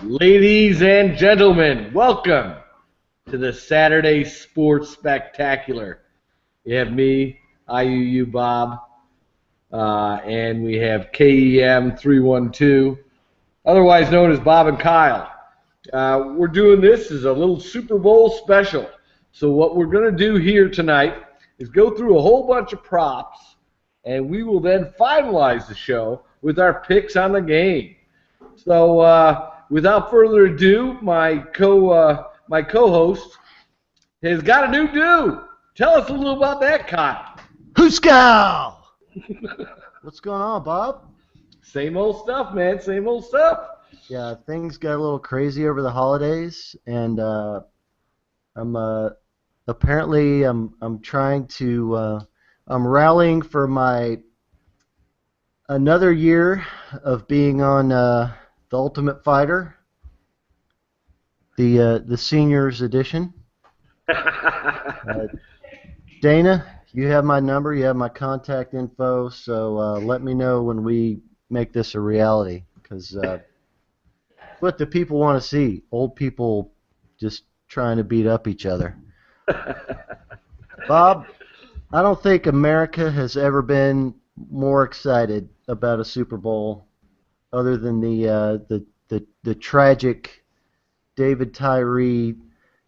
Ladies and gentlemen, welcome to the Saturday Sports Spectacular. You have me, IUU Bob, and we have KEM 312, otherwise known as Bob and Kyle. We're doing this as a little Super Bowl special. So what we're going to do here tonight is go through a whole bunch of props, and we will then finalize the show with our picks on the game. So without further ado, my co-host has got a new do. Tell us a little about that, Kyle. Hooskow! What's going on, Bob? Same old stuff, man. Same old stuff. Yeah, things got a little crazy over the holidays, and I'm trying to I'm rallying for my another year of being on The Ultimate Fighter, the seniors edition. Dana, you have my number, you have my contact info, so let me know when we make this a reality, because what the people want to see, old people just trying to beat up each other. Bob, I don't think America has ever been more excited about a Super Bowl, other than the tragic David Tyree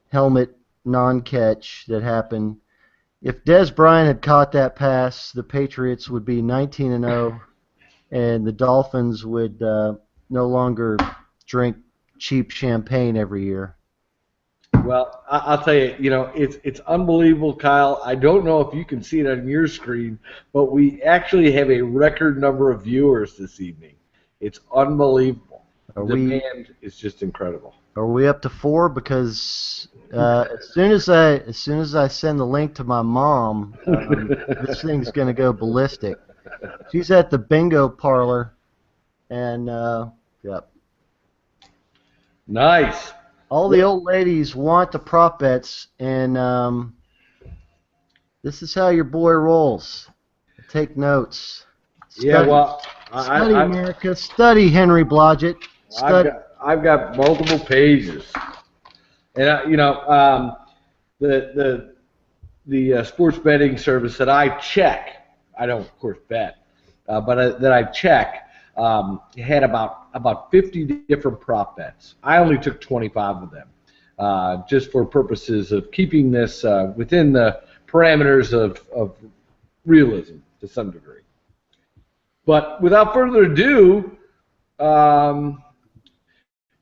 helmet non-catch that happened. If Des Bryant had caught that pass, the Patriots would be 19-0, and the Dolphins would no longer drink cheap champagne every year. Well, I'll tell you, it's unbelievable, Kyle. I don't know if you can see it on your screen, but we actually have a record number of viewers this evening. It's unbelievable. The demand is just incredible. Are we up to 4? Because as soon as I send the link to my mom, this thing's going to go ballistic. She's at the bingo parlor, and yep. Nice. All the old ladies want the prop bets, and this is how your boy rolls. Take notes. Study. Yeah, well, study America. Study Henry Blodgett. Study. I've got multiple pages, and the sports betting service that I check. I don't, of course, bet, but that I check had about 50 different prop bets. I only took 25 of them, just for purposes of keeping this within the parameters of realism to some degree. But without further ado,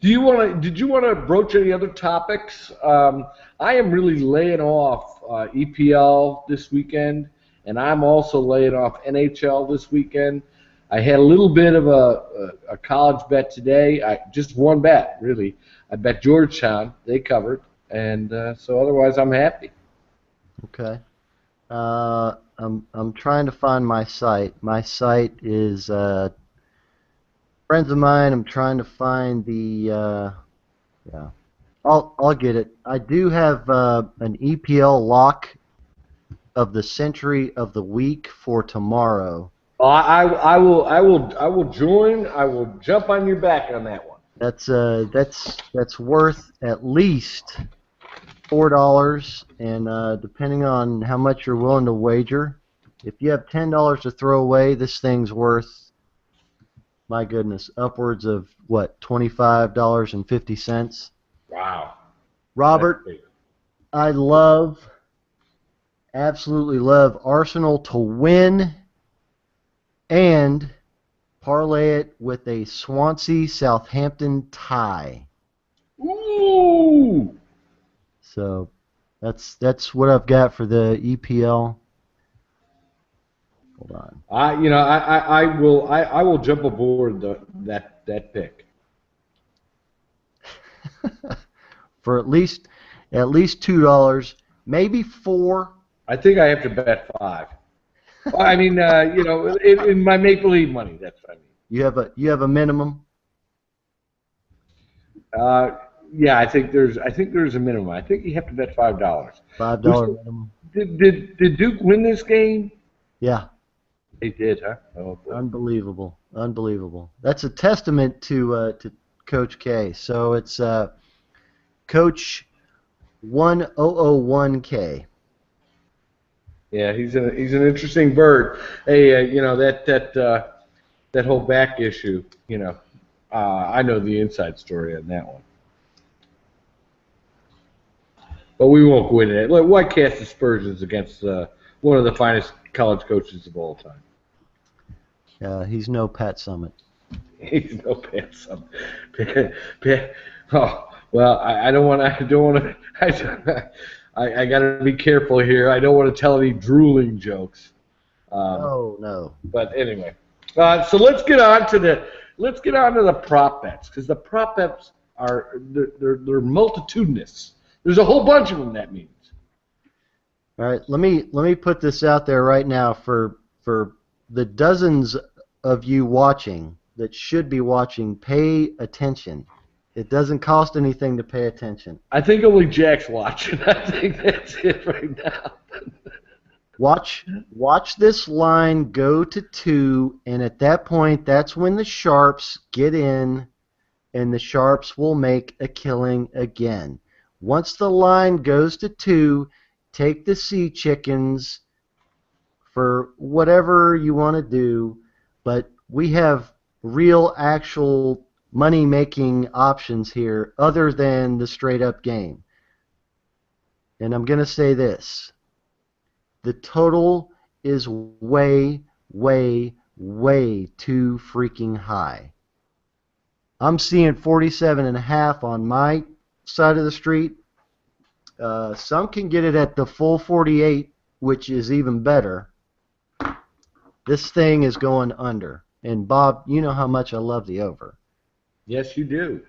did you want to broach any other topics? I am really laying off EPL this weekend, and I'm also laying off NHL this weekend. I had a little bit of a college bet today. Just one bet, really. I bet Georgetown. They covered, and so otherwise I'm happy. Okay. I'm trying to find my site. My site is friends of mine. I'm trying to find the yeah. I'll get it. I do have an EPL lock of the century of the week for tomorrow. I will join. I will jump on your back on that one. That's worth at least $4, and depending on how much you're willing to wager, if you have $10 to throw away, this thing's worth, my goodness, upwards of what, $25.50. Wow. Robert, I absolutely love Arsenal to win, and parlay it with a Swansea-Southampton tie. Ooh! So that's what I've got for the EPL. Hold on. I will jump aboard that pick. For at least $2, maybe $4. I think I have to bet $5. I mean, in my make-believe money, that's what I mean. You have a minimum? Yeah, I think there's a minimum. I think you have to bet $5. $5 minimum. Did Duke win this game? Yeah. They did, huh? Oh, boy. Unbelievable. That's a testament to Coach K. So it's Coach 1001K. Yeah, he's an interesting bird. Hey, that whole back issue. I know the inside story on that one. But we won't go into that. Why cast aspersions against one of the finest college coaches of all time? He's no Pat Summitt. He's no Pat Summitt. Oh, well, I don't want to. I got to be careful here. I don't want to tell any drooling jokes. Oh no. But anyway, so let's get on to the prop bets, because the prop bets they're multitudinous. There's a whole bunch of them. That means. All right, let me put this out there right now for the dozens of you watching that should be watching. Pay attention. It doesn't cost anything to pay attention. I think only Jack's watching. I think that's it right now. Watch this line go to 2, and at that point, that's when the sharps get in, and the sharps will make a killing again. Once the line goes to 2, take the sea chickens for whatever you want to do, but we have real, actual money-making options here other than the straight-up game. And I'm going to say this. The total is way, way, way too freaking high. I'm seeing 47.5 on my side of the street. Some can get it at the full 48, which is even better. This thing is going under. And Bob, you know how much I love the over. Yes, you do.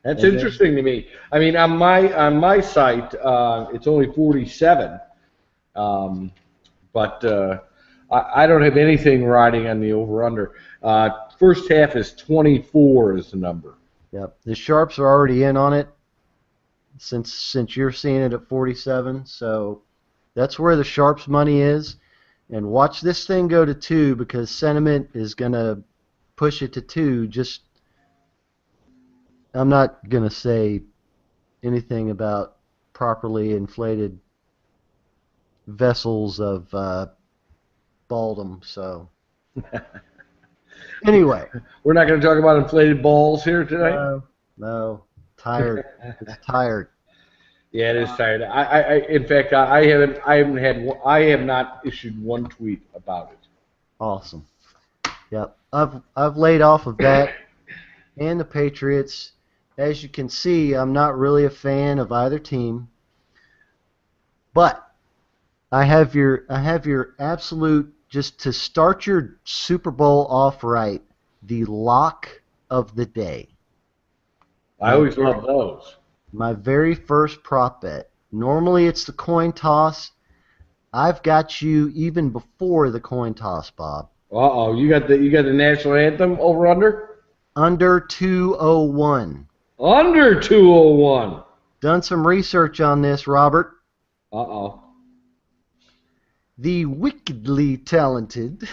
That's interesting to me. I mean, on my site, it's only 47, but I don't have anything riding on the over/under. First half is 24 is the number. Yep, the sharps are already in on it since you're seeing it at 47. So that's where the sharps money is. And watch this thing go to 2, because sentiment is going to push it to 2. I'm not going to say anything about properly inflated vessels of balldom. So anyway, we're not going to talk about inflated balls here tonight. No, tired. It's tired. Yeah, it is tired. In fact, I have not issued one tweet about it. Awesome. Yep, I've laid off of that and the Patriots. As you can see, I'm not really a fan of either team. But I have your absolute, just to start your Super Bowl off right, the lock of the day. I always love those. My very first prop bet. Normally it's the coin toss. I've got you even before the coin toss, Bob. Uh-oh, you got the national anthem over under? Under 201. Under 201. Done some research on this, Robert. Uh-oh. The wickedly talented.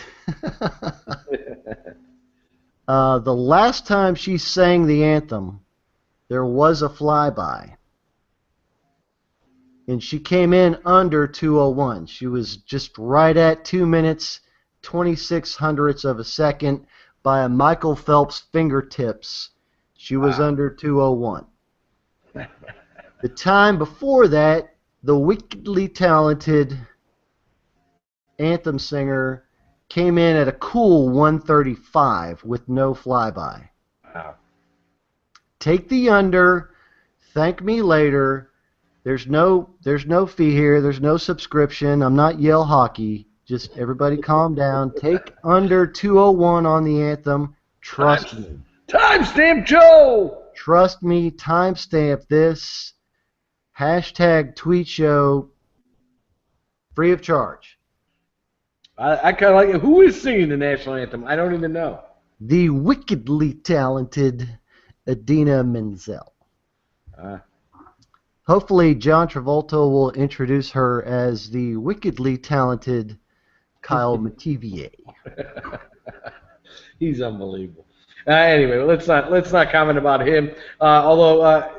The last time she sang the anthem, there was a flyby. And she came in under 201. She was just right at 2 minutes, 26 hundredths of a second by a Michael Phelps fingertips. She was under 201. The time before that, the wickedly talented anthem singer came in at a cool 135 with no flyby. Wow. Take the under. Thank me later. There's no fee here. There's no subscription. I'm not Yale Hockey. Just everybody calm down. Take under 201 on the anthem. Trust me. Timestamp Joe! Trust me. Timestamp this. Hashtag tweet show. Free of charge. I kind of like it. Who is singing the national anthem? I don't even know. The wickedly talented Idina Menzel. Hopefully, John Travolta will introduce her as the wickedly talented Kyle Mativier. He's unbelievable. Anyway, let's not comment about him. Although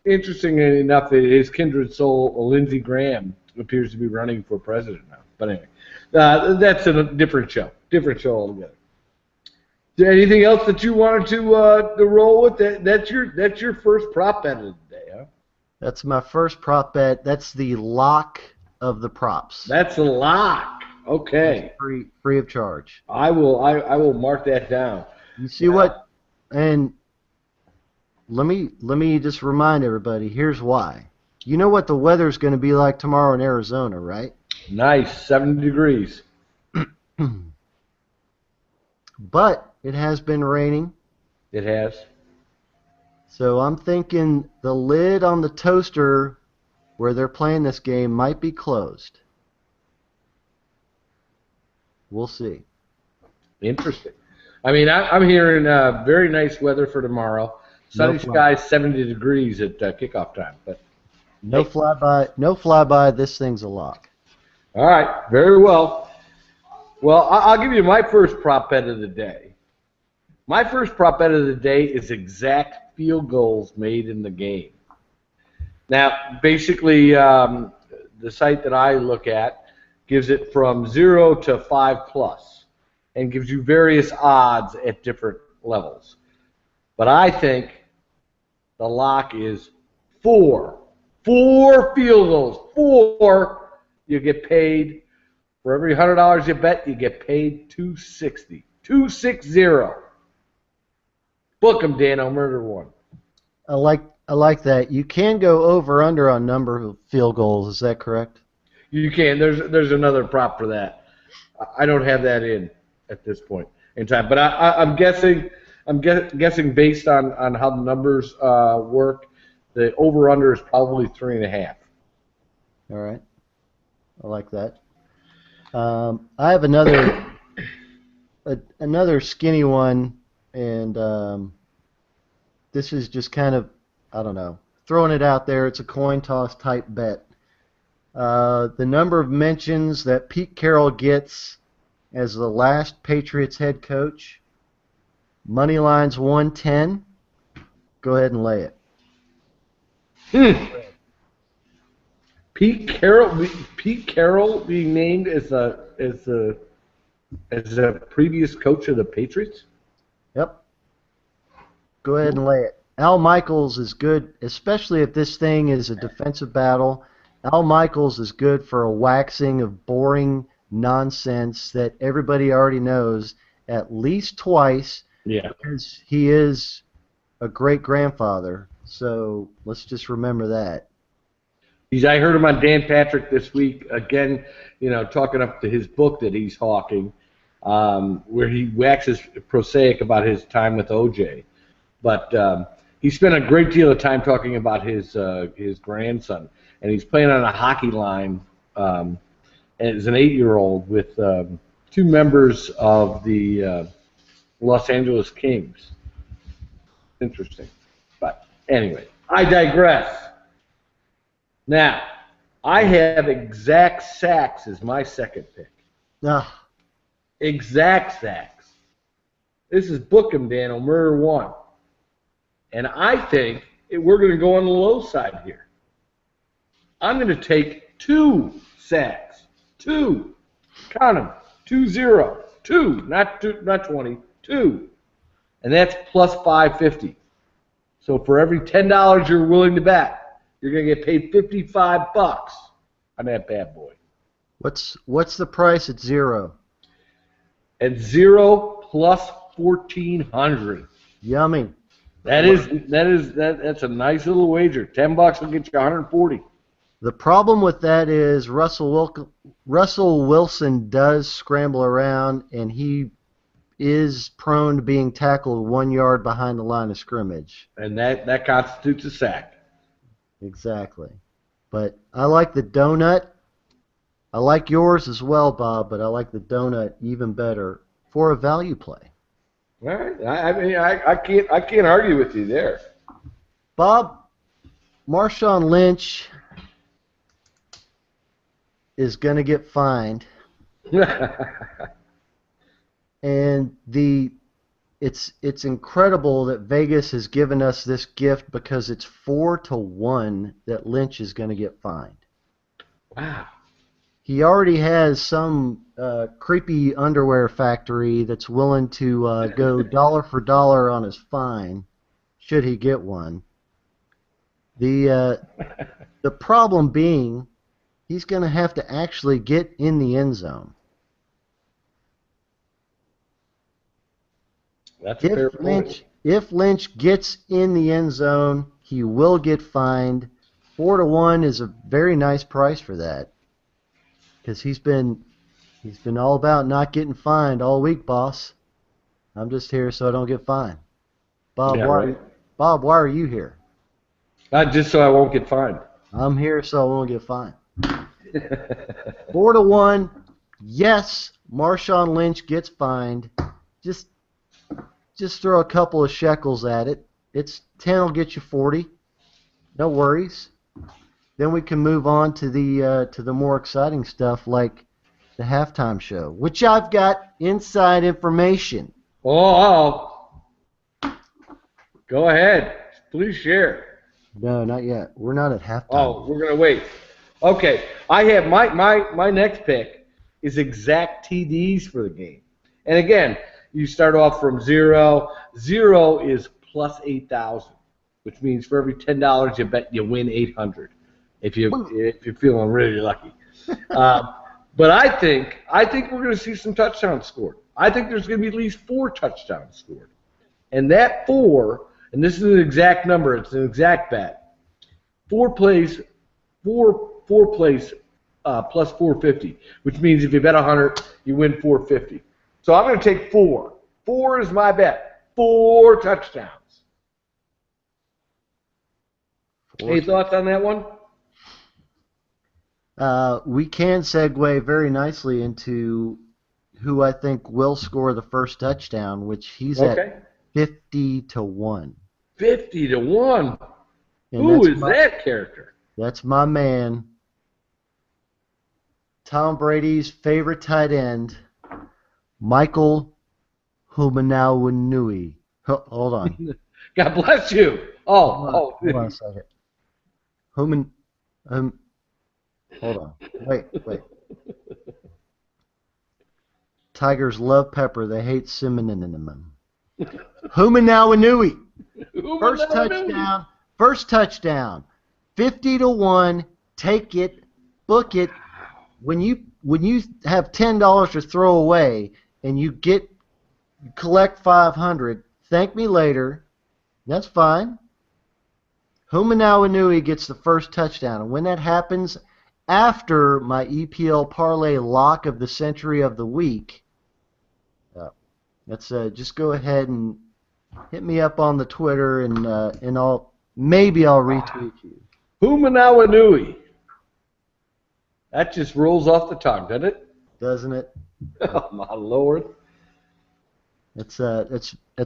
interestingly enough, his kindred soul, Lindsey Graham, appears to be running for president now. But anyway, that's a different show. Different show altogether. Is there anything else that you wanted to roll with? That's your first prop bet of the day, huh? That's my first prop bet. That's the lock of the props. That's a lock. Okay. That's free of charge. I will mark that down. You see what? And let me just remind everybody. Here's why. You know what the weather's going to be like tomorrow in Arizona, right? Nice, 70 degrees. But it has been raining. It has. So I'm thinking the lid on the toaster where they're playing this game might be closed. We'll see. Interesting. I mean, I'm hearing very nice weather for tomorrow. Sunny skies, 70 degrees at kickoff time. But no flyby. This thing's a lock. All right, very well. Well, I'll give you my first prop bet of the day. My first prop bet of the day is exact field goals made in the game. Now, basically, the site that I look at gives it from 0 to 5+ and gives you various odds at different levels. But I think the lock is 4. 4 field goals. 4. You get paid. For every $100 you bet, you get paid $260. $260. Book 'em, Dano. Murder one. I like that. You can go over under on number of field goals. Is that correct? You can. There's another prop for that. I don't have that in at this point in time, but I'm guessing based on how the numbers work, the over under is probably 3.5. All right. I like that. I have another skinny one, and this is just kind of, I don't know, throwing it out there. It's a coin toss type bet. The number of mentions that Pete Carroll gets as the last Patriots head coach, money line's 110. Go ahead and lay it. Pete Carroll being named as a previous coach of the Patriots? Yep. Go ahead and lay it. Al Michaels is good, especially if this thing is a defensive battle. Al Michaels is good for a waxing of boring nonsense that everybody already knows at least twice. Yeah. Because he is a great-grandfather. So let's just remember that. I heard him on Dan Patrick this week, again, talking up to his book that he's hawking, where he waxes prosaic about his time with OJ. But he spent a great deal of time talking about his grandson. And he's playing on a hockey line as an 8-year-old with 2 members of the Los Angeles Kings. Interesting. But anyway, I digress. Now, I have exact sacks as my second pick. Exact sacks. This is book 'em, Dan, murder one. And I think we're going to go on the low side here. I'm going to take 2 sacks. 2. Count them. 2-0. 2. Not 20. 2. And that's plus 550. So for every $10 you're willing to bet, you're going to get paid $55 on that bad boy. What's the price at 0? At 0 plus 1,400. Yummy. That's a nice little wager. $10 will get you 140. The problem with that is Russell Wilson does scramble around, and he is prone to being tackled 1 yard behind the line of scrimmage. And that constitutes a sack. Exactly. But I like the donut. I like yours as well, Bob, but I like the donut even better for a value play. All right. I can't argue with you there. Bob, Marshawn Lynch is going to get fined. And the it's incredible that Vegas has given us this gift because it's 4-1 that Lynch is going to get fined. Wow. He already has some creepy underwear factory that's willing to go dollar for dollar on his fine, should he get one. The problem being, he's going to have to actually get in the end zone. That's a fair point. If Lynch gets in the end zone, he will get fined. 4-1 is a very nice price for that, because he's been all about not getting fined all week, boss. I'm just here so I don't get fined. Bob, Yeah, right. Bob, why are you here? Just so I won't get fined. I'm here so I won't get fined. 4-1. Yes, Marshawn Lynch gets fined. Just throw a couple of shekels at it. It's 10 will get you 40. No worries. Then we can move on to the more exciting stuff like the halftime show, which I've got inside information. Oh, go ahead. Please share. No, not yet. We're not at halftime. Oh, we're going to wait. Okay. I have my next pick is exact TDs for the game. And again, you start off from 0. 0 is plus 8,000, which means for every $10 you bet, you win 800 if you're feeling really lucky. But I think we're going to see some touchdowns scored. I think there's going to be at least 4 touchdowns scored. And that 4, and this is an exact number, it's an exact bet. 4 plays plus 450, which means if you bet 100, you win 450. So I'm going to take 4. 4 is my bet. 4 touchdowns. Any thoughts on that one? We can segue very nicely into who I think will score the first touchdown, which he's at 50-1. 50-1. Who is that character? That's my man, Tom Brady's favorite tight end, Michael Hoomanawanui. Hold on. God bless you. Hold on a second. Hold on. Wait. Tigers love pepper. They hate cinnamon. Hoomanawanui. First touchdown. 50-1. Take it. Book it. When you have $10 to throw away and you collect 500, thank me later. That's fine. Hoomanawanui gets the first touchdown, and when that happens, after my EPL parlay lock of the century of the week, let's just go ahead and hit me up on the Twitter, and I'll retweet you. Hoomanawanui. That just rolls off the tongue, doesn't it? Doesn't it? Oh my Lord! It's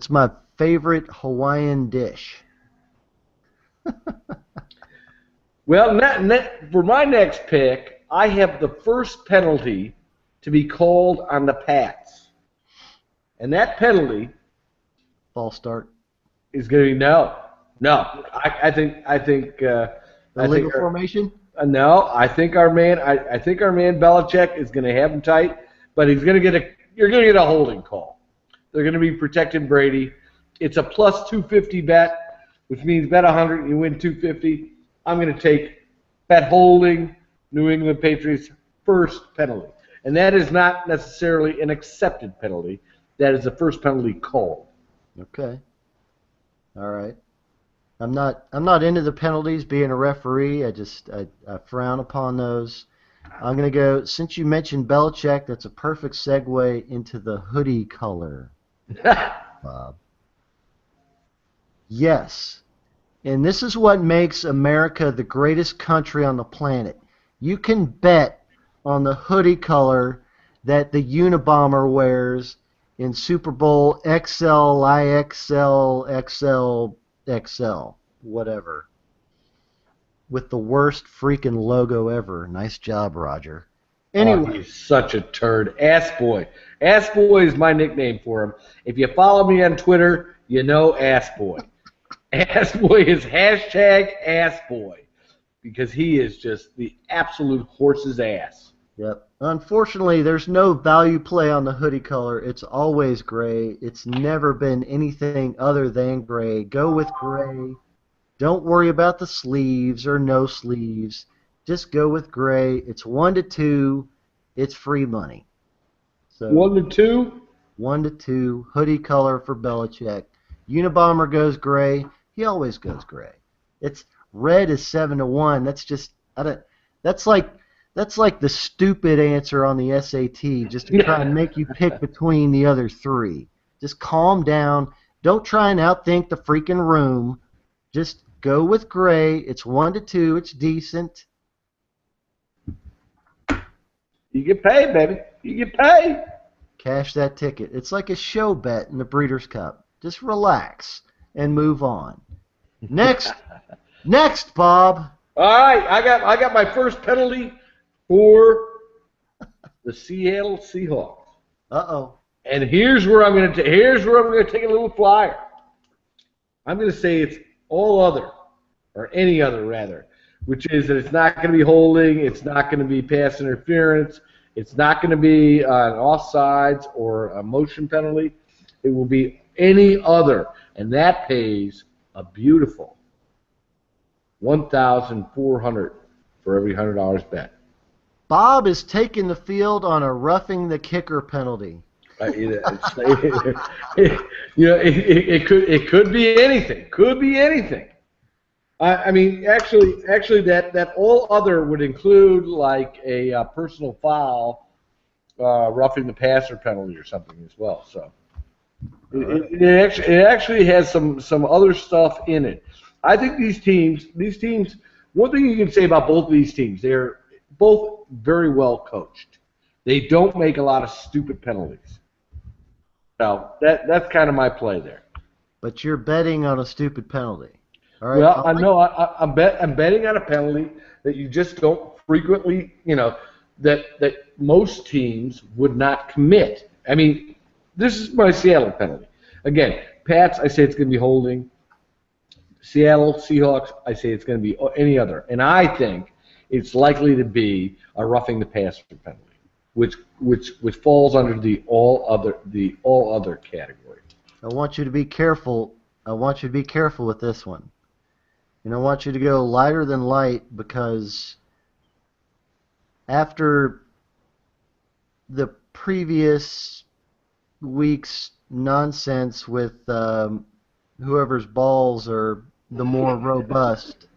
my favorite Hawaiian dish. Well, for my next pick, I have the first penalty to be called on the Pats, and that penalty, false start, is going to be no. I think illegal formation. No, I think our man Belichick is going to have him tight, but you're going to get a holding call. They're going to be protecting Brady. It's a plus 250 bet, which means bet 100 you win 250. I'm going to take bet holding New England Patriots first penalty, and that is not necessarily an accepted penalty. That is the first penalty called. Okay. All right. I'm not into the penalties. Being a referee, I frown upon those. I'm going to go, since you mentioned Belichick, that's a perfect segue into the hoodie color, Bob. Yes. And this is what makes America the greatest country on the planet. You can bet on the hoodie color that the Unabomber wears in Super Bowl XL, IXL, XL, whatever. With the worst freaking logo ever. Nice job, Roger. Oh, Anyway, he's such a turd. Ass Boy. Ass Boy is my nickname for him. If you follow me on Twitter, you know Ass Boy. Ass Boy is hashtag Ass Boy because he is just the absolute horse's ass. yep. Unfortunately, there's no value play on the hoodie color. It's always gray. It's never been anything other than gray. Go with gray. Don't worry about the sleeves or no sleeves. Just go with gray. It's 1 to 2. It's free money. So 1 to 2? 1 to 2. Hoodie color for Belichick. Unabomber goes gray. He always goes gray. It's red is 7 to 1. That's just I don't. That's like the stupid answer on the SAT, just to try and make you pick between the other three. Just calm down. Don't try and outthink the freaking room. Just go with gray. It's 1 to 2. It's decent. You get paid, baby. You get paid. Cash that ticket. It's like a show bet in the Breeders' Cup. Just relax and move on. Next, Bob. All right, I got my first penalty for the Seattle Seahawks. Uh-oh. And here's where I'm going to take a little flyer. I'm going to say it's all other, or any other rather, which is that it's not going to be holding, it's not going to be pass interference, it's not going to be an offsides or a motion penalty. It will be any other, and that pays a beautiful $1,400 for every $100 bet. Bob is taking the field on a roughing the kicker penalty. It could be anything. Could be anything. I mean, actually, that all other would include like a personal foul, roughing the passer penalty or something as well. So it actually has some other stuff in it. I think these teams. One thing you can say about both of these teams, they're both very well coached. They don't make a lot of stupid penalties. So that's kind of my play there. But you're betting on a stupid penalty. All right. Well, I know I'm betting on a penalty that you just don't frequently, that most teams would not commit. I mean, this is my Seattle penalty. Again, Pats, I say it's going to be holding. Seattle Seahawks, I say it's going to be any other. And I think it's likely to be a roughing the passer penalty, which falls under the all other category. I want you to be careful. I want you to be careful with this one. And I want you to go lighter than light, because after the previous week's nonsense with whoever's balls are the more robust,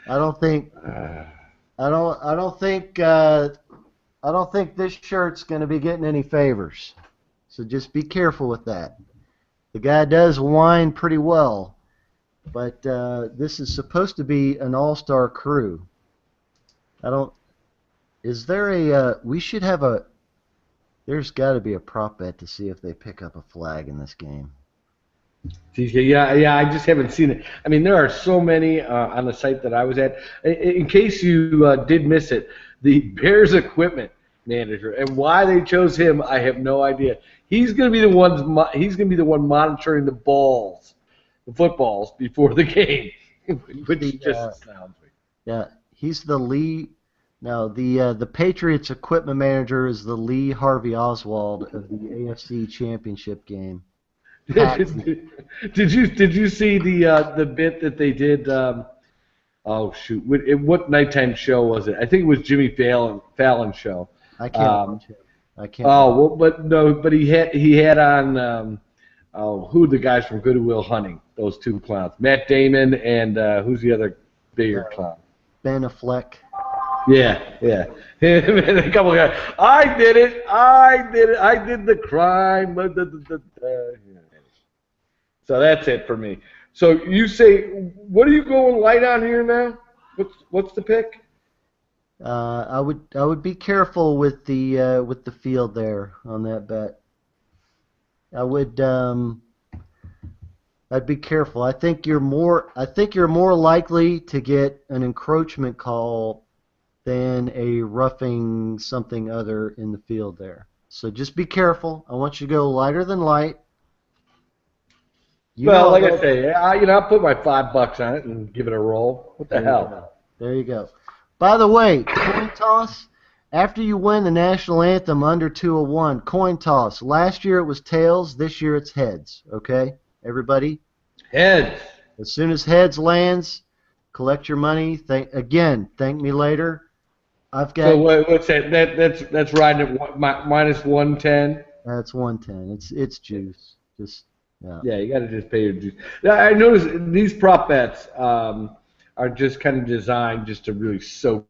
I don't think this shirt's going to be getting any favors. So just be careful with that. The guy does whine pretty well, but this is supposed to be an all-star crew. Is there there's got to be a prop bet to see if they pick up a flag in this game. Yeah, I just haven't seen it. I mean, there are so many on the site that I was at. In case you did miss it, the Bears equipment manager, and why they chose him, I have no idea. He's going to be the one. He's going to be the one monitoring the footballs before the game, which just sounds weird. Yeah, he's the Lee. No, the Patriots equipment manager is the Lee Harvey Oswald of the AFC Championship game. Did you see the bit that they did? Oh shoot! What nighttime show was it? I think it was Jimmy Fallon's show. I can't watch it. I can't. Oh well, but he had on who the guys from Good Will Hunting? Those two clowns, Matt Damon and who's the other bigger clown? Ben Affleck. Yeah. And a couple of guys. I did it. I did the crime. So that's it for me. So you say, what are you going light on here now? What's the pick? I would be careful with the field there on that bet. I'd be careful. I think you're more likely to get an encroachment call than a roughing something other in the field there. So just be careful. I want you to go lighter than light. You know Well, I like I love. say, I'll put my $5 on it and give it a roll. What the There you hell? go. There you go. By the way, coin toss. After you win the national anthem under 201, coin toss. Last year it was tails. This year it's heads. Okay, everybody. Heads. As soon as heads lands, collect your money. Thank me later. I've So got. what's that? That's riding at minus 110. That's 110. It's juice. Just yeah. Yeah, you got to just pay your dues. Yeah, I noticed these prop bets are just kind of designed just to really soak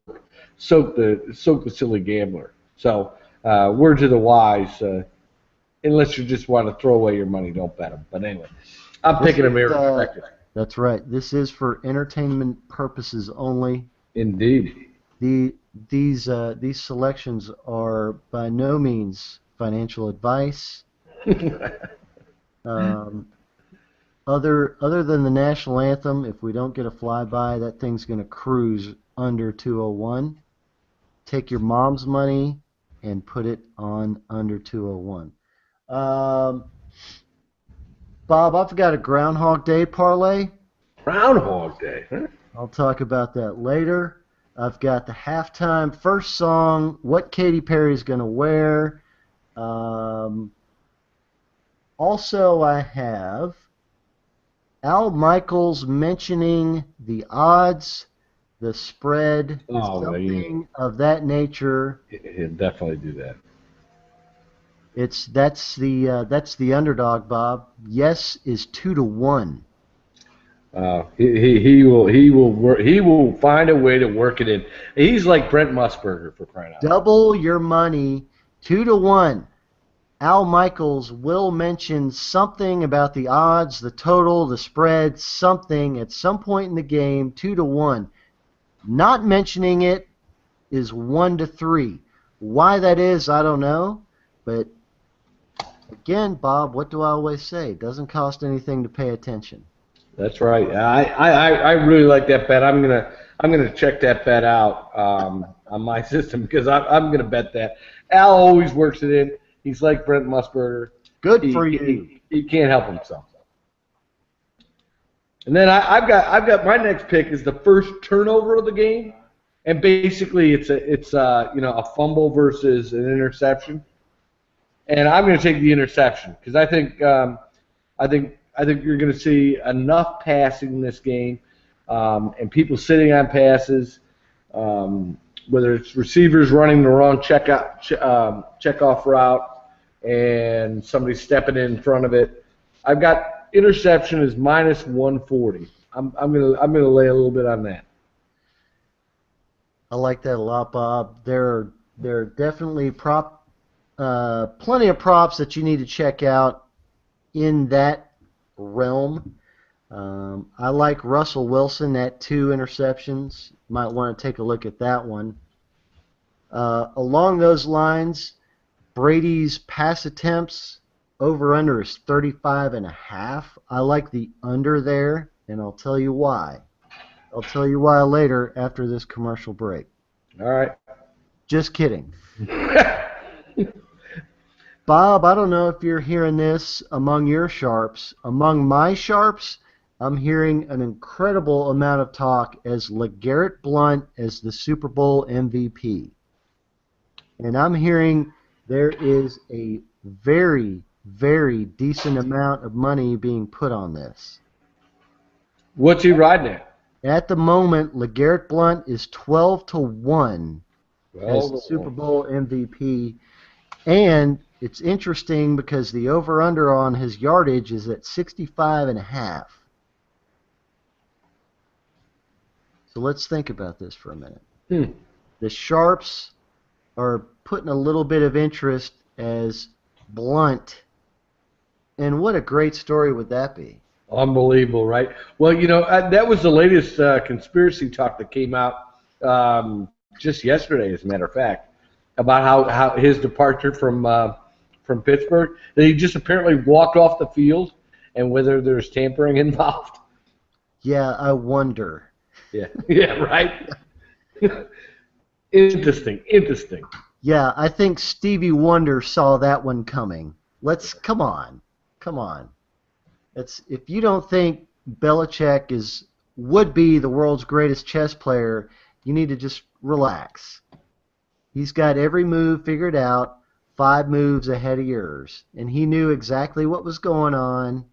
the silly gambler. So word to the wise, unless you just want to throw away your money, don't bet them. But anyway, I'm This picking them is irrespective. that's right. This is for entertainment purposes only. Indeed. These selections are by no means financial advice. Um, other than the national anthem, if we don't get a flyby, that thing's going to cruise under 201. Take your mom's money and put it on under 201. Um, Bob, I've got a Groundhog Day parlay. Groundhog Day. Huh? I'll talk about that later. I've got the halftime first song, what Katy Perry's going to wear. Also, I have Al Michaels mentioning the odds, the spread, Oh, something of that nature. he'll definitely do that. That's the underdog, Bob. Yes is 2-1. He will find a way to work it in. He's like Brent Musburger for crying out loud. Double your money, 2-1. Al Michaels will mention something about the odds, the total, the spread, something at some point in the game, 2-1. Not mentioning it is 1-3. Why that is, I don't know. But again, Bob, what do I always say? It doesn't cost anything to pay attention. That's right. I really like that bet. I'm gonna check that bet out on my system because I'm gonna bet that. Al always works it in. He's like Brent Musburger. Good for you. He can't help himself. And then I've got my next pick is the first turnover of the game, and basically it's a fumble versus an interception, and I'm going to take the interception because I think you're going to see enough passing in this game, and people sitting on passes, whether it's receivers running the wrong checkoff route, and somebody stepping in front of it. I've got interception is minus 140. I'm gonna lay a little bit on that. I like that a lot, Bob. There are definitely plenty of props that you need to check out in that realm. I like Russell Wilson at 2 interceptions. Might want to take a look at that one. Along those lines, Brady's pass attempts over-under is 35.5. I like the under there, and I'll tell you why. I'll tell you why later after this commercial break. All right. Just kidding. Bob, I don't know if you're hearing this among your sharps. Among my sharps, I'm hearing an incredible amount of talk as LeGarrette Blount as the Super Bowl MVP. And I'm hearing there is a very, very decent amount of money being put on this. What's he riding at? At the moment, LeGarrette Blount is 12-1 as the Super Bowl MVP. And it's interesting because the over-under on his yardage is at 65.5. So let's think about this for a minute. The Sharps are putting a little bit of interest as Blount. And what a great story would that be? Unbelievable, right? Well, that was the latest conspiracy talk that came out just yesterday, as a matter of fact, about how his departure from Pittsburgh, that he just apparently walked off the field, and whether there's tampering involved. Yeah, I wonder. Yeah, yeah, right. Interesting. Interesting. Yeah, I think Stevie Wonder saw that one coming. Come on. If you don't think Belichick would be the world's greatest chess player, you need to just relax. He's got every move figured out, 5 moves ahead of yours, and he knew exactly what was going on.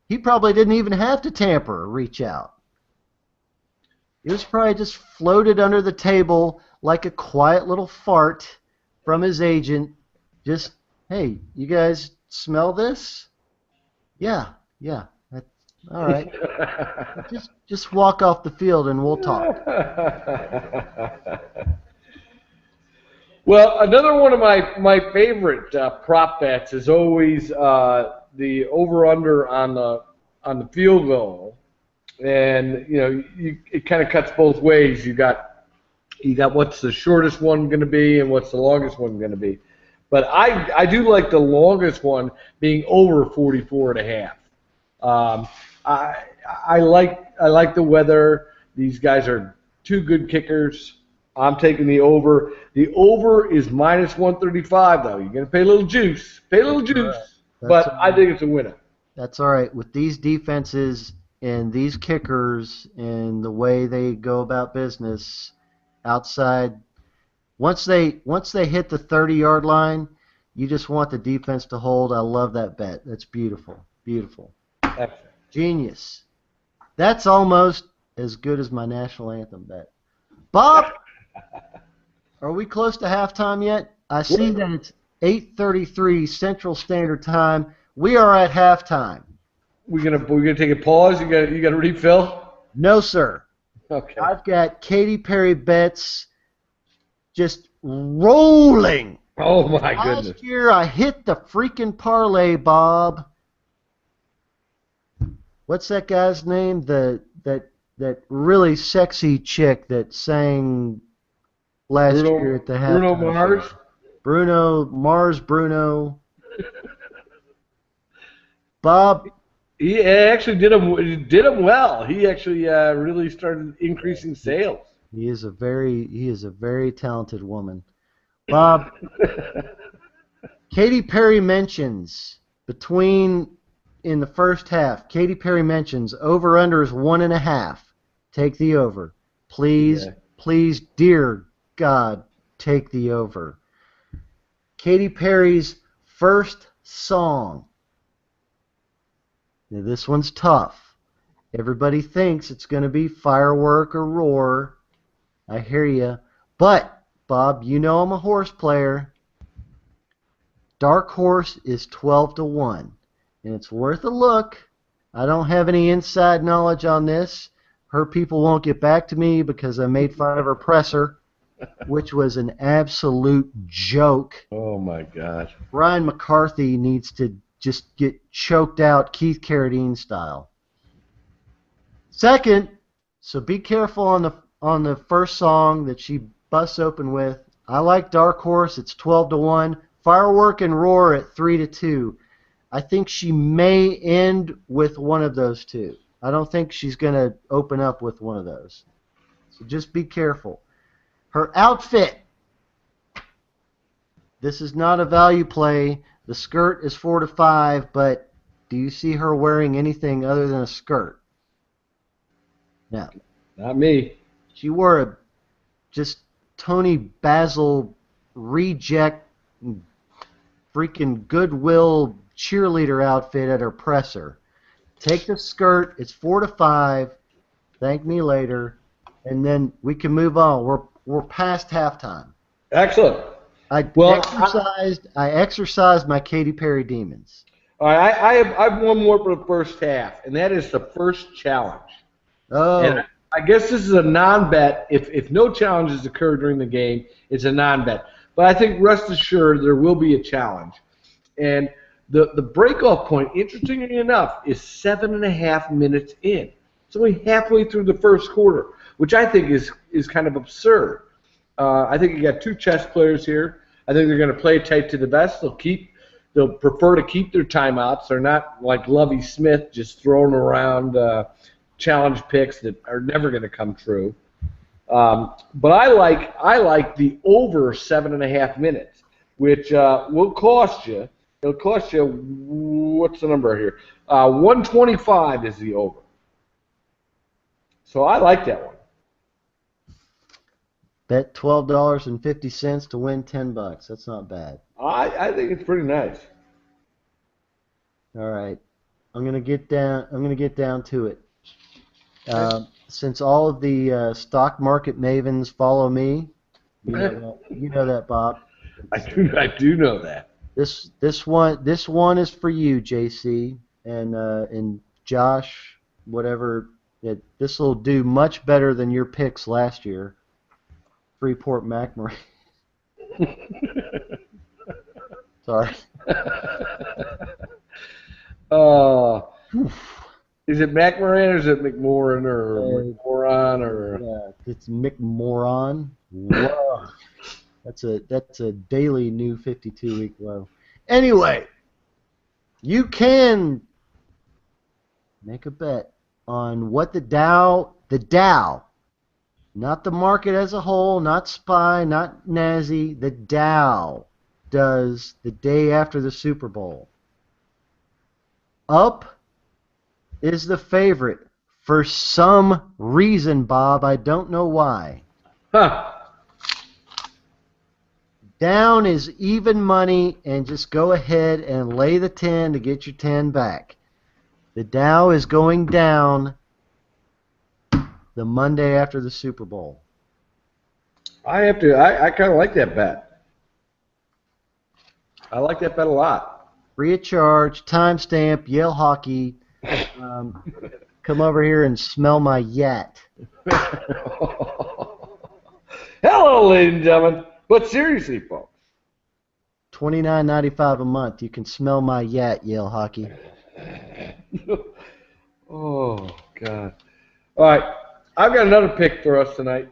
He probably didn't even have to tamper or reach out. It was probably just floated under the table like a quiet little fart from his agent. Just, hey, you guys smell this? Yeah. All right. just walk off the field and we'll talk. Well, another one of my favorite prop bets is always the over/under on the field goal, and it kind of cuts both ways. You got what's the shortest one going to be and what's the longest one going to be, but I do like the longest one being over 44.5. I like the weather. These guys are 2 good kickers. I'm taking the over. The over is minus 135, though. You're going to pay a little juice. But I think it's a winner. That's all right. With these defenses and these kickers and the way they go about business outside, once they hit the 30-yard line, you just want the defense to hold. I love that bet. That's beautiful. Excellent. Genius. That's almost as good as my national anthem bet. Bob, are we close to halftime yet? I see that it's 8:33 Central Standard Time. We are at halftime. We're gonna take a pause. You got to refill? No, sir. Okay. I've got Katy Perry bets just rolling. Oh my goodness. Last year I hit the freaking parlay, Bob. What's that guy's name? That really sexy chick that sang last year at the halftime. Bruno Mars? Bruno. Bob? He actually did him well. He actually really started increasing sales. He is a very talented woman. Bob, Katy Perry mentions in the first half, Katy Perry mentions over/under is 1.5. Take the over. Please, dear God, take the over. Katy Perry's first song. Now, this one's tough. Everybody thinks it's going to be Firework or Roar. I hear you. But, Bob, you know I'm a horse player. Dark Horse is 12-1. And it's worth a look. I don't have any inside knowledge on this. Her people won't get back to me because I made fun of her presser, which was an absolute joke. Oh, my God. Ryan McCarthy needs to just get choked out Keith Carradine style. Second, so be careful on the first song that she busts open with. I like Dark Horse. It's 12-1. Firework and Roar at 3-2. I think she may end with one of those two. I don't think she's going to open up with one of those. So just be careful. Her outfit. This is not a value play. The skirt is 4-5, but do you see her wearing anything other than a skirt? No. Not me. She wore a just Tony Basil reject freaking Goodwill cheerleader outfit at her presser. Take the skirt. It's 4-5. Thank me later, and then we can move on. We're past halftime. Excellent. I exercised my Katy Perry demons. All right, I have one more for the first half, and that is the first challenge. Oh. And I guess this is a non-bet. If no challenges occur during the game, it's a non-bet. But I think rest assured there will be a challenge. And the break-off point, interestingly enough, is 7.5 minutes in. It's only halfway through the first quarter, which I think is kind of absurd. I think you got 2 chess players here. I think they're going to play tight to the vest. They'll prefer to keep their timeouts. They're not like Lovie Smith just throwing around challenge picks that are never going to come true. But I like the over 7.5 minutes, which will cost you. It'll cost you, what's the number here? 125 is the over. So I like that one. Bet $12.50 to win $10. That's not bad. I think it's pretty nice. All right, I'm gonna get down to it. Since all of the stock market mavens follow me, you know that, Bob. I do know that. This one is for you, JC, and Josh, whatever. This will do much better than your picks last year. Freeport McMurray. Sorry. Is it McMoran or is it McMoran or McMoran or? Yeah, it's McMoran. Whoa. That's a daily new 52-week low. Anyway, you can make a bet on what the Dow, not the market as a whole, not SPY, not NASI, the Dow does the day after the Super Bowl. Up is the favorite for some reason, Bob. I don't know why. Huh. Down is even money, and just go ahead and lay the 10 to get your 10 back. The Dow is going down the Monday after the Super Bowl. I kind of like that bet. I like that bet a lot. Free of charge, timestamp, Yale Hockey. Come over here and smell my yat. Hello, ladies and gentlemen. But seriously, folks. $29.95 a month. You can smell my yat, Yale Hockey. Oh, God. All right. I've got another pick for us tonight.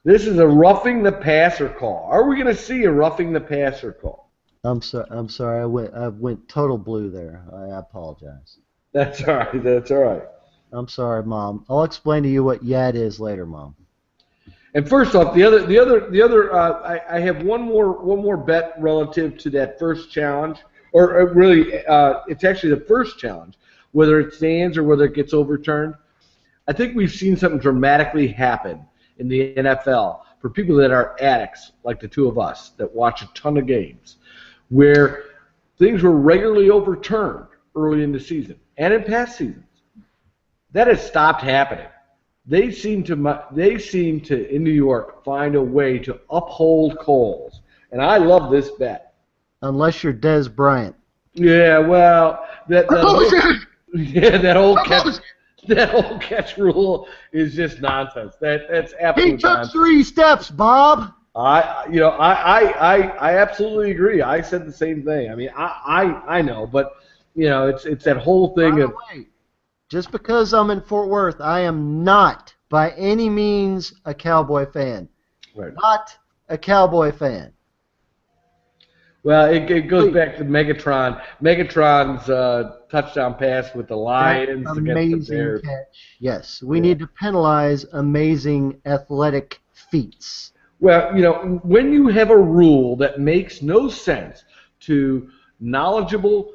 This is a roughing the passer call. Are we going to see a roughing the passer call? I'm sorry. I went total blue there. I apologize. That's all right. That's all right. I'm sorry, Mom. I'll explain to you what yat is later, Mom. And first off, I have one more bet relative to that first challenge, or really, it's actually the first challenge, whether it stands or whether it gets overturned. I think we've seen something dramatically happen in the NFL for people that are addicts, like the two of us, that watch a ton of games, where things were regularly overturned early in the season and in past seasons. That has stopped happening. They seem to in New York find a way to uphold calls, and I love this bet. Unless you're Des Bryant. Yeah, well, that whole catch rule is just nonsense. That's absolute nonsense. He took 3 steps, Bob. I absolutely agree. I said the same thing. I mean, I know, but it's that whole thing of. Just because I'm in Fort Worth, I am not by any means a Cowboy fan. Right. Not a Cowboy fan. Well, it goes back to Megatron. Megatron's touchdown pass with the Lions against the Bears. Catch. Yes, we need to penalize amazing athletic feats. Well, when you have a rule that makes no sense to knowledgeable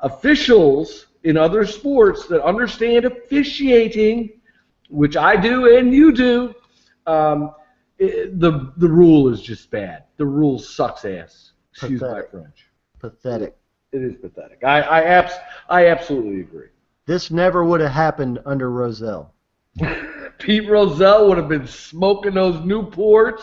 officials in other sports that understand officiating, which I do and you do, the rule is just bad. The rule sucks ass. Excuse my French. Pathetic. It is pathetic. I absolutely agree. This never would have happened under Rozelle. Pete Rozelle would have been smoking those Newports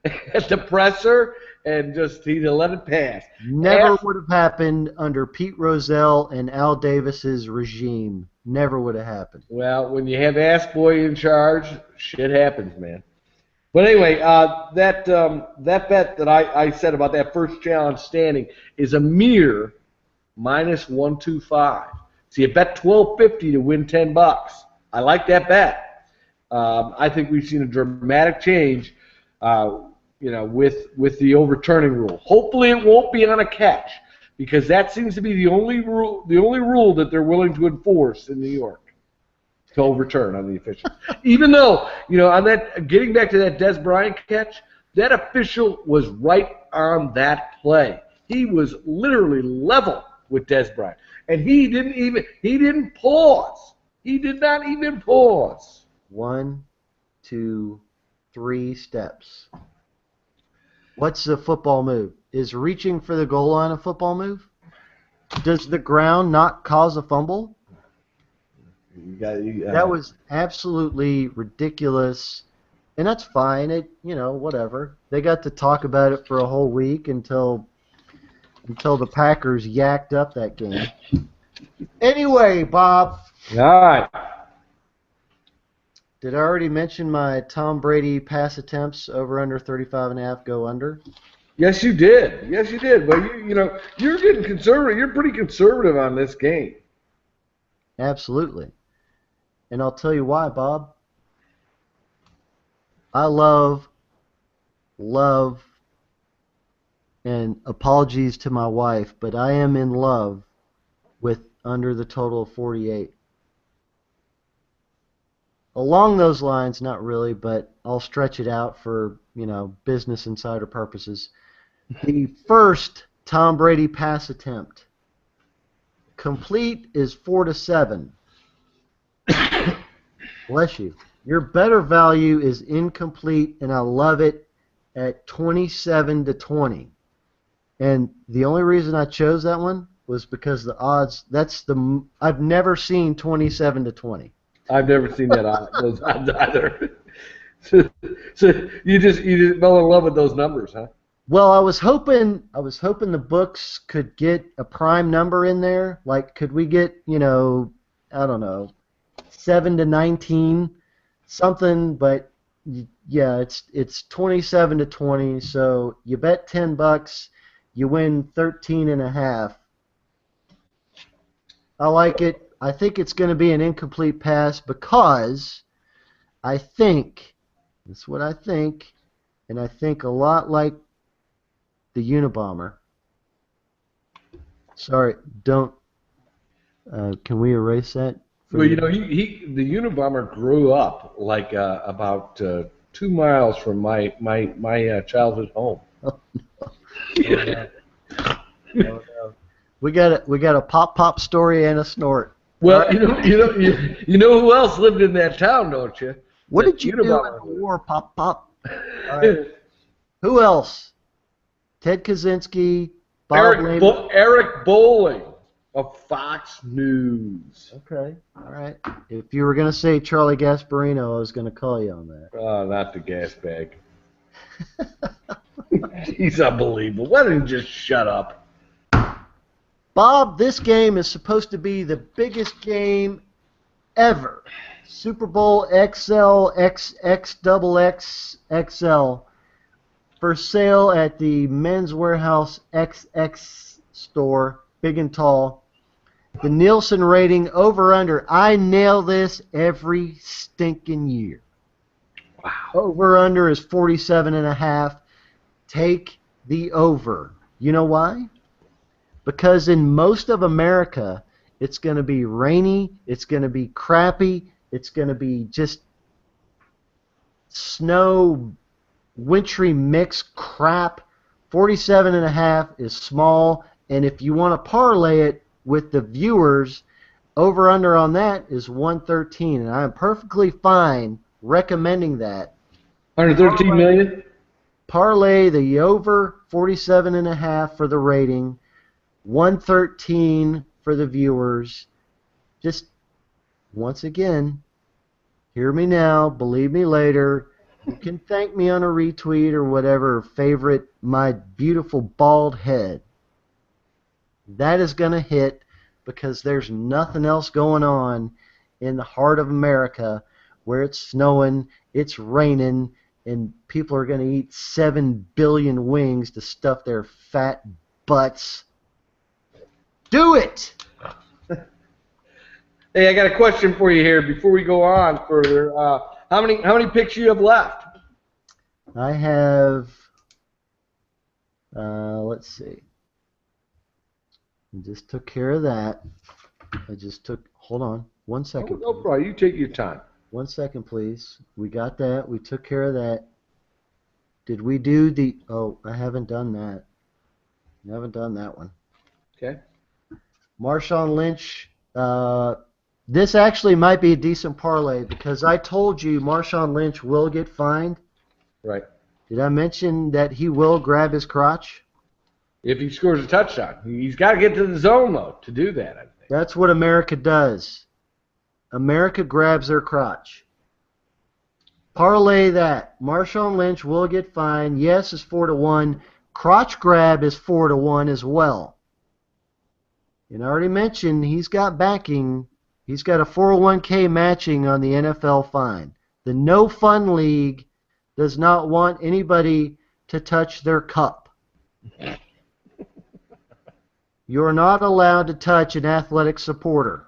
at the presser, and he'd have let it pass. Never would have happened under Pete Rozelle and Al Davis's regime. Never would have happened. Well, when you have Ass Boy in charge, shit happens, man. But anyway, that bet that I said about that first challenge standing is a mere minus 125. So you bet $12.50 to win $10. I like that bet. I think we've seen a dramatic change. With the overturning rule. Hopefully it won't be on a catch, because that seems to be the only rule that they're willing to enforce in New York. to overturn on the official. Even though, on that, getting back to that Des Bryant catch, that official was right on that play. He was literally level with Des Bryant. And he didn't pause. He did not even pause. 1, 2, 3 steps. What's the football move? Is reaching for the goal line a football move? Does the ground not cause a fumble? That was absolutely ridiculous, and that's fine. Whatever. They got to talk about it for a whole week until the Packers yacked up that game. Anyway, Bob. All right. Did I already mention my Tom Brady pass attempts over under 35.5 go under? Yes, you did. Yes, you did. But you're getting conservative. You're pretty conservative on this game. Absolutely. And I'll tell you why, Bob. I love, and apologies to my wife, but I am in love with under the total of 48. Along those lines, not really, but I'll stretch it out for, Business Insider purposes. The first Tom Brady pass attempt, complete is 4-7. Bless you. Your better value is incomplete, and I love it at 27-20. And the only reason I chose that one was because the odds. I've never seen 27-20. I've never seen those odds either. So you just fell in love with those numbers, huh? Well, I was hoping the books could get a prime number in there. Like, could we get, I don't know, 7-19, something? But yeah, it's 27-20. So you bet $10, you win 13.5. I like it. I think it's going to be an incomplete pass because that's what I think, and I think a lot like the Unabomber. Sorry, don't. Can we erase that? Well, the Unabomber grew up like about 2 miles from my childhood home. Oh, no. Oh, no. We got a pop story and a snort. Well, right. you know who else lived in that town, don't you? What did you do in the war, Pop? All right. Who else? Ted Kaczynski, Bob Lehman. Eric Bowling of Fox News. Okay, all right. If you were going to say Charlie Gasparino, I was going to call you on that. Oh, not the gas bag. He's unbelievable. Why don't you just shut up? Bob, this game is supposed to be the biggest game ever. Super Bowl XL, XXXXL for sale at the Men's Warehouse XX store, big and tall. The Nielsen rating over-under. I nail this every stinking year. Wow. Over-under is 47.5. Take the over. You know why? Because in most of America, it's going to be rainy, it's going to be crappy, it's going to be just snow, wintry mix crap. 47.5 is small, and if you want to parlay it with the viewers, over-under on that is 113, and I'm perfectly fine recommending that. 113 million? Parlay the over 47.5 for the rating. 113 for the viewers. Just once again, hear me now, believe me later. You can thank me on a retweet or whatever, favorite my beautiful bald head. That is going to hit because there's nothing else going on in the heart of America where it's snowing, it's raining, and people are going to eat 7 billion wings to stuff their fat butts. Do it! Hey, I got a question for you here before we go on further. How many picks you have left? I have, let's see. I just took care of that. I just took. Hold on. 1 second. No problem. You take your time. 1 second, please. We got that. We took care of that. Did we do the... Oh, I haven't done that. I haven't done that one. Okay. Marshawn Lynch. This actually might be a decent parlay because I told you Marshawn Lynch will get fined. Right. Did I mention that he will grab his crotch? If he scores a touchdown. He's got to get to the zone, though, to do that, I think. That's what America does. America grabs their crotch. Parlay that. Marshawn Lynch will get fined. Yes is 4-1. Crotch grab is 4-1 as well. And I already mentioned he's got backing. He's got a 401k matching on the NFL fine. The No Fun League does not want anybody to touch their cup. You're not allowed to touch an athletic supporter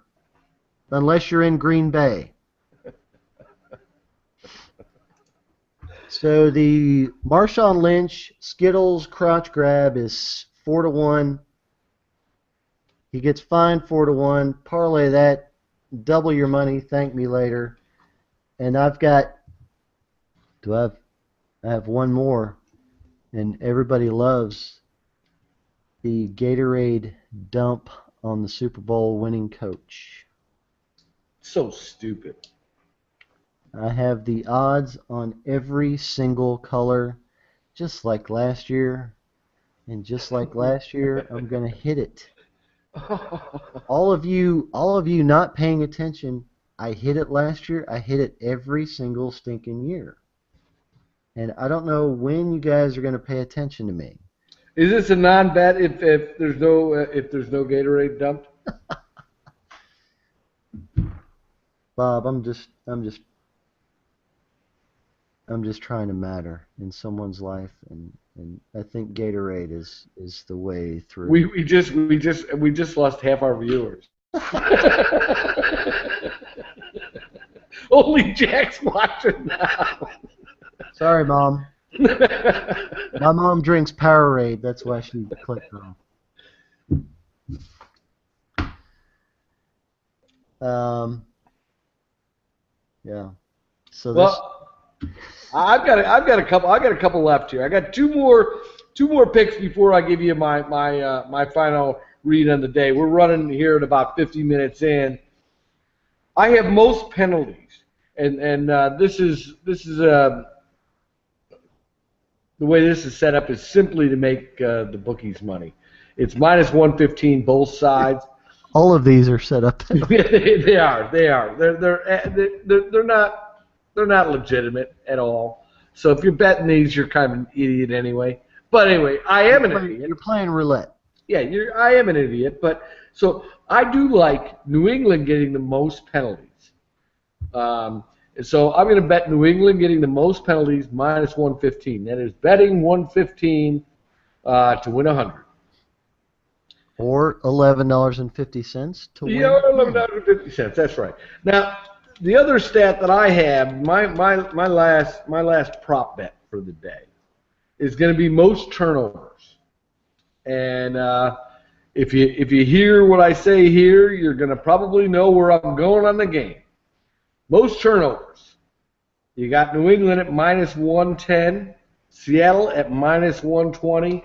unless you're in Green Bay. So the Marshawn Lynch Skittles crotch grab is 4-1. He gets fined 4-1. Parlay that, double your money. Thank me later. And I've got. I have one more, and everybody loves the Gatorade dump on the Super Bowl winning coach. So stupid. I have the odds on every single color, just like last year. And just like last year, I'm going to hit it. All of you not paying attention, I hit it last year. I hit it every single stinking year. And I don't know when you guys are going to pay attention to me. Is this a non-bet if there's no Gatorade dumped? Bob, I'm just trying to matter in someone's life, and I think Gatorade is the way through. We just lost half our viewers. Only Jack's watching now. Sorry, Mom. My mom drinks Powerade. That's why she clicked on. Yeah. So I've got a couple left here. I got two more picks before I give you my final read on the day. We're running here at about 50 minutes in. I have most penalties, and this is the way this is set up is simply to make the bookies money. It's minus 115 both sides. All of these are set up. They are. They're not legitimate at all. So if you're betting these, you're kind of an idiot anyway. But anyway, I am an idiot. You're playing roulette. Yeah, I am an idiot. But so I do like New England getting the most penalties. And so I'm going to bet New England getting the most penalties minus 115. That is betting 115 to win 100. Or $11.50 to win. Yeah, $11.50. That's right. Now, the other stat that I have, my last prop bet for the day, is going to be most turnovers. And if you hear what I say here, you're going to probably know where I'm going on the game. Most turnovers. You got New England at minus 110, Seattle at minus 120.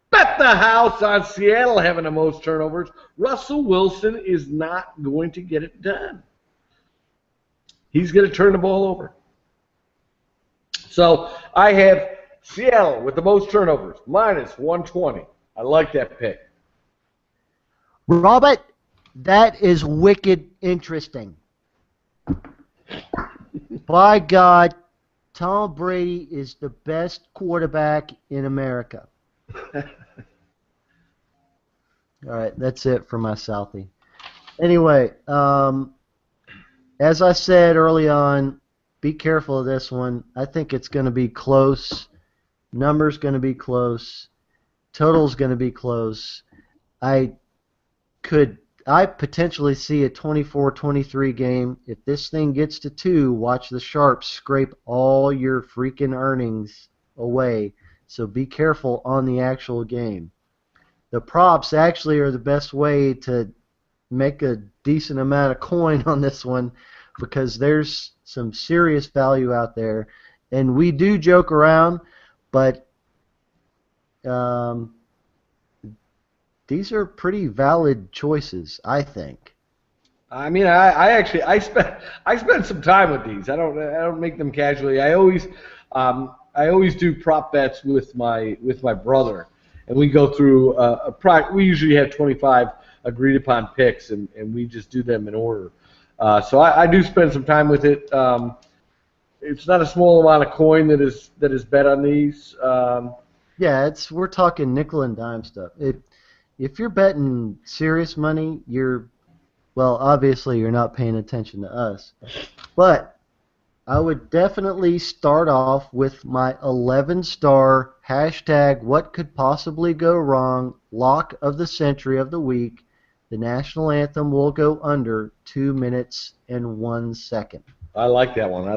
Bet the house on Seattle having the most turnovers. Russell Wilson is not going to get it done. He's going to turn the ball over. So I have Seattle with the most turnovers, minus 120. I like that pick. Robert, that is wicked interesting. By God, Tom Brady is the best quarterback in America. All right, that's it for my Southie. Anyway, as I said early on, be careful of this one. I think it's going to be close. Numbers going to be close. Total's going to be close. I potentially see a 24-23 game. If this thing gets to 2, watch the Sharps scrape all your freaking earnings away. So be careful on the actual game. The props actually are the best way to make a decent amount of coin on this one because there's some serious value out there. And we do joke around, but these are pretty valid choices, I think. I mean, I spend some time with these. I don't make them casually. I always do prop bets with my brother, and we go through we usually have 25 agreed upon picks, and we just do them in order. So I do spend some time with it. It's not a small amount of coin that is bet on these. Yeah, we're talking nickel and dime stuff. If you're betting serious money, obviously you're not paying attention to us. But I would definitely start off with my 11-star hashtag what could possibly go wrong lock of the century of the week. The national anthem will go under 2 minutes and 1 second. I like that one.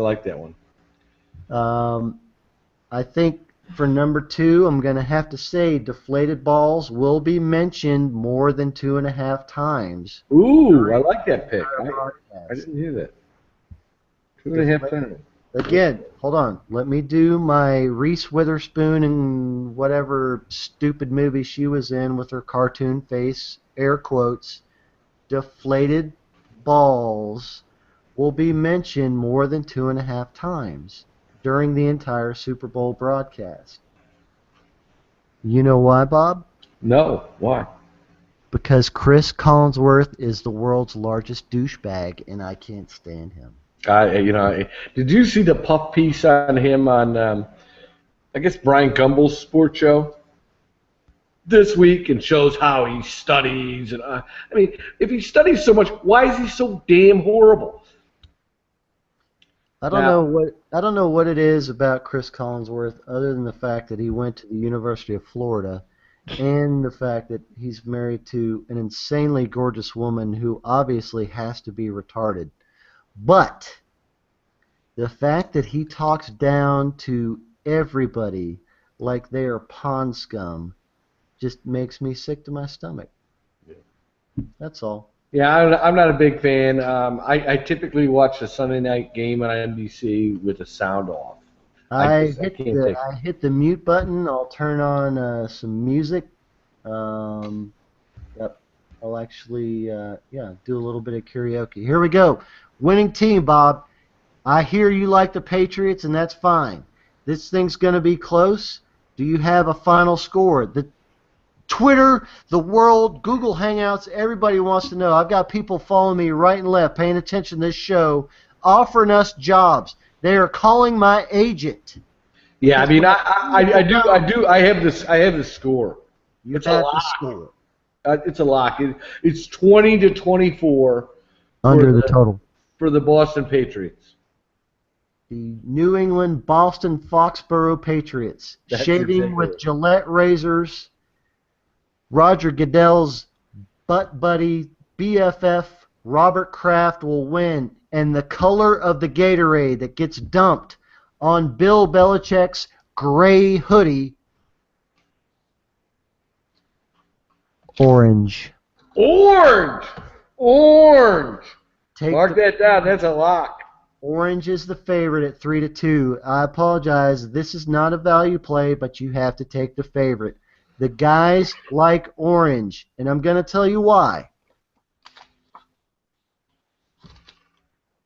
I think for number 2, I'm going to have to say deflated balls will be mentioned more than 2.5 times. Ooh, I like that pick. I didn't hear that. 2.5 times. Again, hold on. Let me do my Reese Witherspoon and whatever stupid movie she was in with her cartoon face, air quotes. Deflated balls will be mentioned more than 2.5 times during the entire Super Bowl broadcast. You know why, Bob? No, why? Because Chris Collinsworth is the world's largest douchebag, and I can't stand him. Did you see the puff piece on him on, I guess, Brian Gumbel's sports show this week, and shows how he studies? And I mean, if he studies so much, why is he so damn horrible? I don't know what it is about Chris Collinsworth other than the fact that he went to the University of Florida and the fact that he's married to an insanely gorgeous woman who obviously has to be retarded. But the fact that he talks down to everybody like they are pond scum just makes me sick to my stomach. That's all. Yeah, I'm not a big fan. I typically watch the Sunday night game on NBC with the sound off. I hit the mute button. I'll turn on some music. Yep. I'll actually do a little bit of karaoke. Here we go. Winning team, Bob. I hear you like the Patriots, and that's fine. This thing's going to be close. Do you have a final score? The Twitter, the world, Google Hangouts, everybody wants to know. I've got people following me right and left, paying attention to this show, offering us jobs. They are calling my agent. Yeah, I mean, I do. I have the score. It's a lock. Score. It's a lock. It's 20-24 under the total for the Boston Patriots. The New England, Boston, Foxborough Patriots. That's shaving exactly with right. Gillette razors. Roger Goodell's butt buddy, BFF, Robert Kraft will win. And the color of the Gatorade that gets dumped on Bill Belichick's gray hoodie, orange. Orange! Mark that down. That's a lock. Orange is the favorite at 3-2. I apologize. This is not a value play, but you have to take the favorite. The guys like orange, and I'm going to tell you why.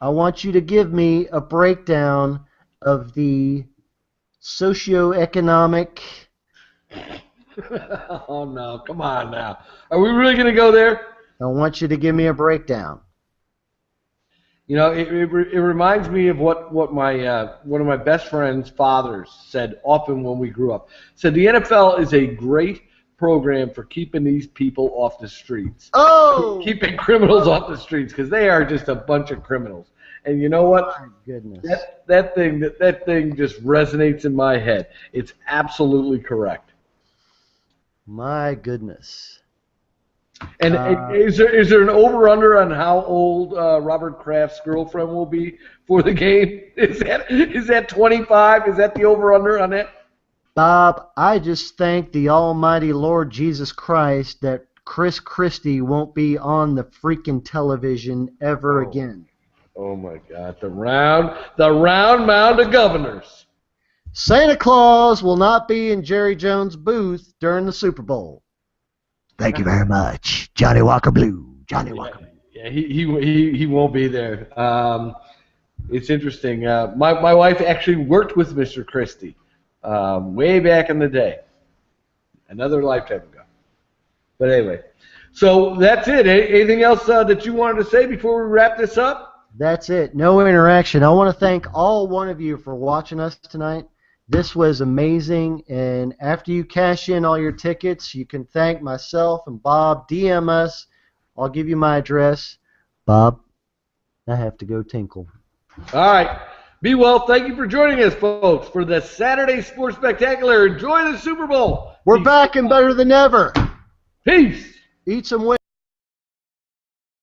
I want you to give me a breakdown of the socioeconomic. Oh, no. Come on now. Are we really going to go there? I want you to give me a breakdown. You know, it reminds me of what my one of my best friend's fathers said often when we grew up. Said the NFL is a great program for keeping these people off the streets. Oh! Keeping criminals off the streets, because they are just a bunch of criminals. And you know what? My goodness. That thing just resonates in my head. It's absolutely correct. My goodness. And is there an over/under on how old Robert Kraft's girlfriend will be for the game? Is that 25? Is that the over/under on that? Bob, I just thank the almighty Lord Jesus Christ that Chris Christie won't be on the freaking television ever again. Oh my God! The round mound of governors. Santa Claus will not be in Jerry Jones' booth during the Super Bowl. Thank you very much, Johnny Walker Blue. Johnny Walker Blue. Yeah, he won't be there. It's interesting. My wife actually worked with Mr. Christie way back in the day, another lifetime ago. But anyway, so that's it. Anything else that you wanted to say before we wrap this up? That's it. No interaction. I want to thank all one of you for watching us tonight. This was amazing, and after you cash in all your tickets, you can thank myself and Bob. DM us. I'll give you my address. Bob, I have to go tinkle. All right. Be well. Thank you for joining us, folks, for the Saturday Sports Spectacular. Enjoy the Super Bowl. We're back and better than ever. Peace. Eat some